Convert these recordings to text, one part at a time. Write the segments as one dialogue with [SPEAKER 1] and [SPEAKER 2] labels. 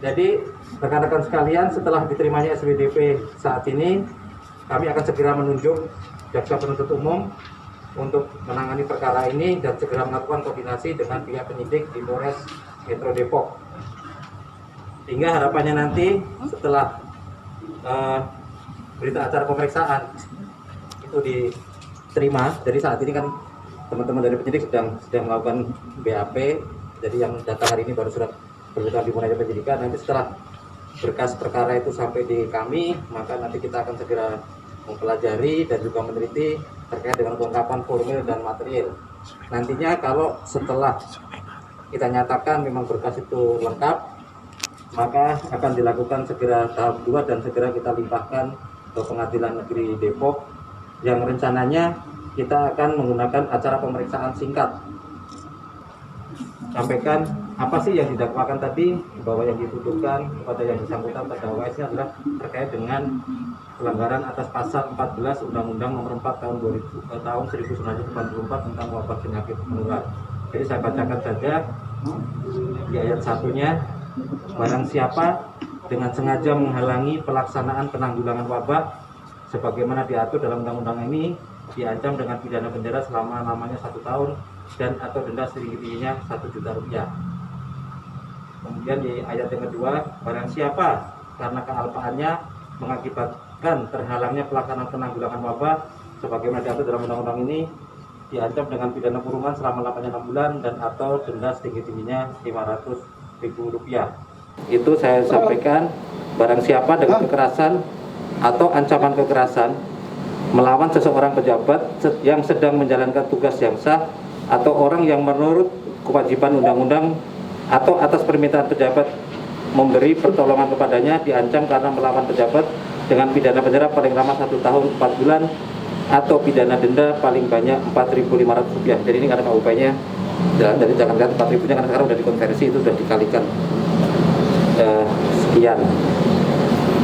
[SPEAKER 1] Jadi rekan-rekan sekalian, setelah diterimanya SPDP saat ini, kami akan segera menunjuk jaksa penuntut umum untuk menangani perkara ini dan segera melakukan koordinasi dengan pihak penyidik di Polres Metro Depok. Hingga harapannya nanti setelah berita acara pemeriksaan itu diterima, jadi saat ini kan teman-teman dari penyidik sedang melakukan BAP, jadi yang datang hari ini baru surat pemberitahuan dimulainya penyidikan. Nanti setelah berkas perkara itu sampai di kami, maka nanti kita akan segera mempelajari dan juga meneliti terkait dengan kelengkapan formil dan material. Nantinya kalau setelah kita nyatakan memang berkas itu lengkap, maka akan dilakukan segera tahap 2 dan segera kita limpahkan ke Pengadilan Negeri Depok, yang rencananya kita akan menggunakan acara pemeriksaan singkat. Sampaikan apa sih yang didakwakan tadi, bahwa yang dituduhkan kepada yang bersangkutan terdakwa S adalah terkait dengan pelanggaran atas pasal 14 Undang-Undang Nomor 4 tahun 1944 tentang wabah penyakit menular. Jadi saya bacakan saja di ayat satunya. Barang siapa dengan sengaja menghalangi pelaksanaan penanggulangan wabah sebagaimana diatur dalam undang-undang ini, diancam dengan pidana penjara selama-lamanya 1 tahun dan atau denda setinggi-tingginya 1 juta rupiah. Kemudian di ayat yang kedua, barang siapa karena kealpaannya mengakibatkan terhalangnya pelaksanaan penanggulangan wabah sebagaimana diatur dalam undang-undang ini, diancam dengan pidana kurungan selama-lamanya 6 bulan dan atau denda setinggi-tingginya 500.000 rupiah. Itu saya sampaikan, barang siapa dengan kekerasan atau ancaman kekerasan melawan seseorang pejabat yang sedang menjalankan tugas yang sah atau orang yang menurut kewajiban undang-undang atau atas permintaan pejabat memberi pertolongan kepadanya, diancam karena melawan pejabat dengan pidana penjara paling lama 1 tahun 4 bulan atau pidana denda paling banyak 4.500 rupiah. Jadi ini karena KUP-nya, jadi jangan lihat 4.000-nya karena sekarang sudah dikonversi, itu sudah dikalikan sekian.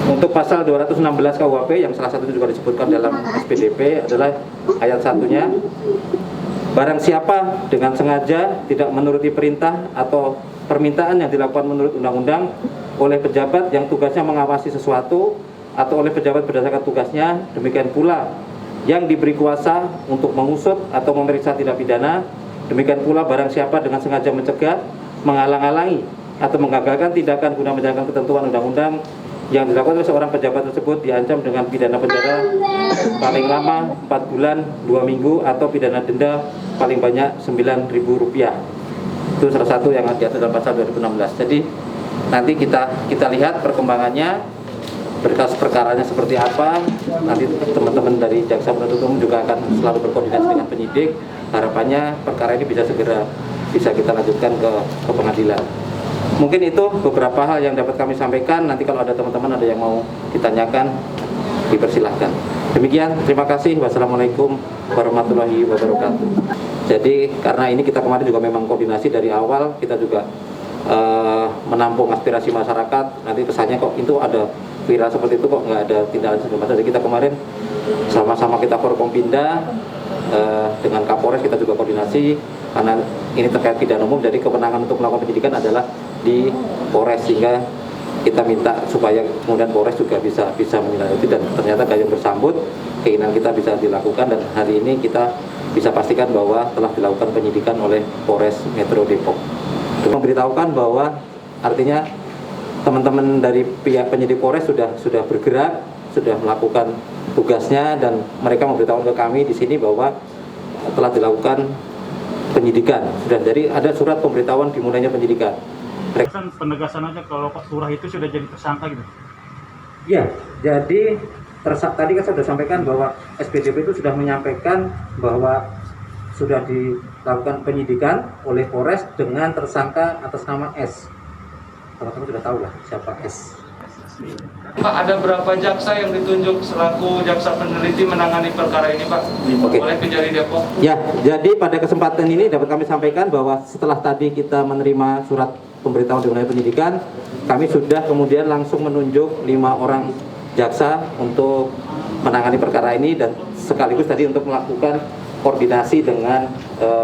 [SPEAKER 1] Untuk pasal 216 KUHP yang salah satunya juga disebutkan dalam SPDP adalah ayat satunya, barang siapa dengan sengaja tidak menuruti perintah atau permintaan yang dilakukan menurut undang-undang oleh pejabat yang tugasnya mengawasi sesuatu atau oleh pejabat berdasarkan tugasnya, demikian pula yang diberi kuasa untuk mengusut atau memeriksa tindak pidana, demikian pula barang siapa dengan sengaja mencegah, menghalang-halangi atau menggagalkan tindakan guna menjalankan ketentuan undang-undang yang dilakukan oleh seorang pejabat tersebut, diancam dengan pidana penjara paling lama 4 bulan 2 minggu atau pidana denda paling banyak 9.000 rupiah. Itu salah satu yang diatur dalam pasal 2016. Jadi nanti kita lihat perkembangannya, berkas perkaranya seperti apa. Nanti teman-teman dari jaksa penuntut umum juga akan selalu berkoordinasi dengan penyidik. Harapannya perkara ini bisa segera kita lanjutkan ke pengadilan. Mungkin itu beberapa hal yang dapat kami sampaikan. Nanti kalau ada teman-teman ada yang mau ditanyakan, dipersilahkan. Demikian, terima kasih. Wassalamualaikum warahmatullahi wabarakatuh. Jadi karena ini kita kemarin juga memang koordinasi dari awal, kita juga menampung aspirasi masyarakat. Nanti kesannya kok itu ada viral seperti itu, kok nggak ada tindakan segala. Jadi kita kemarin sama-sama kita Forkompinda dengan Kapolres, kita juga koordinasi karena ini terkait pidana umum. Jadi kewenangan untuk melakukan penyidikan adalah di Polres, sehingga kita minta supaya kemudian Polres juga bisa menindaklanjuti, dan ternyata gayung bersambut, keinginan kita bisa dilakukan, dan hari ini kita bisa pastikan bahwa telah dilakukan penyidikan oleh Polres Metro Depok. Untuk memberitahukan bahwa artinya teman-teman dari pihak penyidik Polres sudah bergerak, sudah melakukan tugasnya, dan mereka memberitahukan ke kami di sini bahwa telah dilakukan penyidikan. Sudah, jadi ada surat pemberitahuan dimulainya penyidikan.
[SPEAKER 2] Penegasan aja kalau Pak Lurah itu sudah jadi tersangka gitu.
[SPEAKER 1] Ya, jadi tadi kan saya sudah sampaikan bahwa SPDP itu sudah menyampaikan bahwa sudah dilakukan penyidikan oleh Polres dengan tersangka atas nama S. Teman-teman sudah tahu lah siapa S.
[SPEAKER 3] Pak, ada berapa jaksa yang ditunjuk selaku jaksa peneliti menangani perkara ini, Pak?
[SPEAKER 1] Oke.
[SPEAKER 3] Oleh Kejari Depok?
[SPEAKER 1] Ya, jadi pada kesempatan ini dapat kami sampaikan bahwa setelah tadi kita menerima surat pemberitahuan dimulai penyidikan, kami sudah kemudian langsung menunjuk 5 orang jaksa untuk menangani perkara ini, dan sekaligus tadi untuk melakukan koordinasi dengan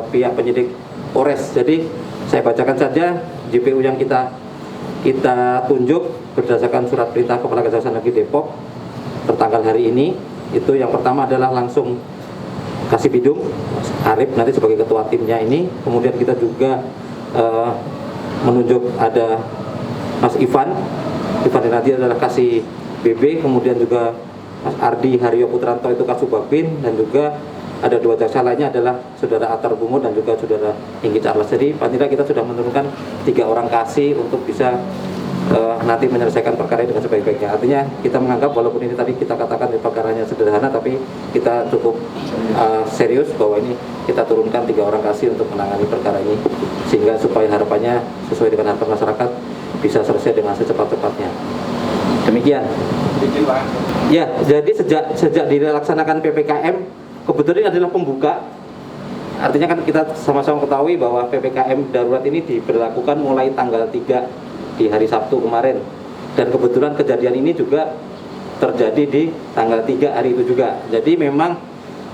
[SPEAKER 1] pihak penyidik Polres. Jadi saya bacakan saja JPU yang kita kita tunjuk berdasarkan surat perintah Kepala Kejaksaan Negeri Depok tertanggal hari ini. Itu yang pertama adalah langsung kasih bidung Mas Arif nanti sebagai ketua timnya ini. Kemudian kita juga menunjuk ada Mas Ivan nanti adalah kasih BB, kemudian juga Mas Ardi Haryo Putranto itu Kasubagpin, dan juga ada 2 jaksa lainnya adalah Saudara Atar Bungo dan juga Saudara Inggi Charles. Jadi paling tidak kita sudah menurunkan 3 orang kasih untuk bisa nanti menyelesaikan perkara ini dengan sebaik-baiknya. Artinya kita menganggap walaupun ini tadi kita katakan perkaranya sederhana, tapi kita cukup serius bahwa ini kita turunkan 3 orang kasih untuk menangani perkara ini, sehingga supaya harapannya sesuai dengan harapan masyarakat bisa selesai dengan secepat-cepatnya. Demikian. Ya, jadi sejak dilaksanakan PPKM, kebetulan ini adalah pembuka. Artinya kan kita sama-sama ketahui bahwa PPKM darurat ini diberlakukan mulai tanggal 3 di hari Sabtu kemarin, dan kebetulan kejadian ini juga terjadi di tanggal 3 hari itu juga. Jadi memang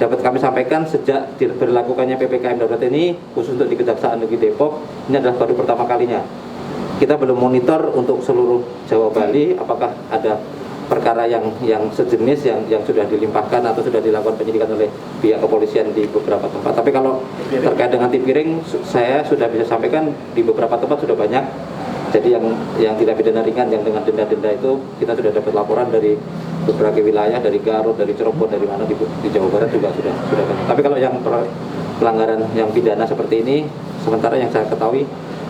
[SPEAKER 1] dapat kami sampaikan sejak diberlakukannya PPKM darurat ini khusus untuk di Kejaksaan Negeri Depok, ini adalah baru pertama kalinya. Kita belum monitor untuk seluruh Jawa Bali apakah ada perkara yang sejenis yang sudah dilimpahkan atau sudah dilakukan penyidikan oleh pihak kepolisian di beberapa tempat. Tapi kalau terkait dengan Tipiring, saya sudah bisa sampaikan di beberapa tempat sudah banyak. Jadi yang tidak pidana ringan, yang dengan denda-denda itu kita sudah dapat laporan dari beberapa wilayah, dari Garut, dari Cirebon, dari mana di Jawa Barat juga sudah banyak. Tapi kalau yang pelanggaran yang pidana seperti ini, sementara yang saya ketahui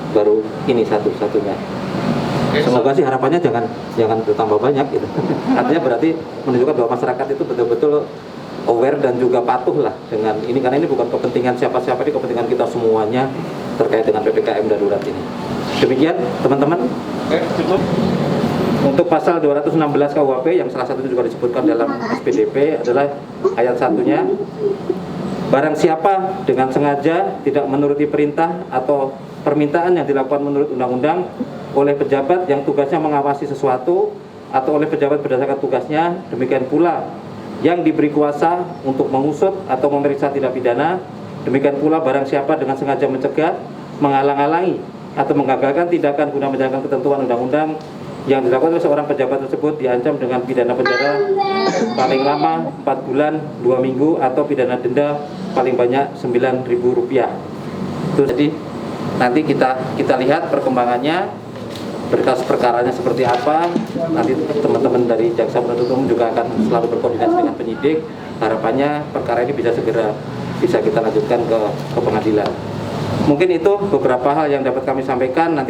[SPEAKER 1] baru ini satu-satunya. Semoga sih harapannya jangan bertambah banyak gitu. Artinya berarti menunjukkan bahwa masyarakat itu betul-betul aware dan juga patuh lah dengan ini, karena ini bukan kepentingan siapa-siapa, ini kepentingan kita semuanya terkait dengan PPKM darurat ini. Demikian teman-teman.
[SPEAKER 3] Cukup.
[SPEAKER 1] Untuk pasal 216 KUHP yang salah satu juga disebutkan dalam SPDP adalah ayat 1-nya, barang siapa dengan sengaja tidak menuruti perintah atau permintaan yang dilakukan menurut undang-undang oleh pejabat yang tugasnya mengawasi sesuatu atau oleh pejabat berdasarkan tugasnya, demikian pula yang diberi kuasa untuk mengusut atau memeriksa tindak pidana, demikian pula barang siapa dengan sengaja mencegah, menghalang-halangi atau menggagalkan tindakan guna menjalankan ketentuan undang-undang yang dilakukan oleh seorang pejabat tersebut diancam dengan pidana penjara paling lama 4 bulan 2 minggu atau pidana denda paling banyak Rp9.000. Itu jadi nanti kita lihat perkembangannya, berkas perkaranya seperti apa. Nanti teman-teman dari jaksa penuntut umum juga akan selalu berkoordinasi dengan penyidik. Harapannya perkara ini bisa segera kita lanjutkan ke pengadilan. Mungkin itu beberapa hal yang dapat kami sampaikan. Nanti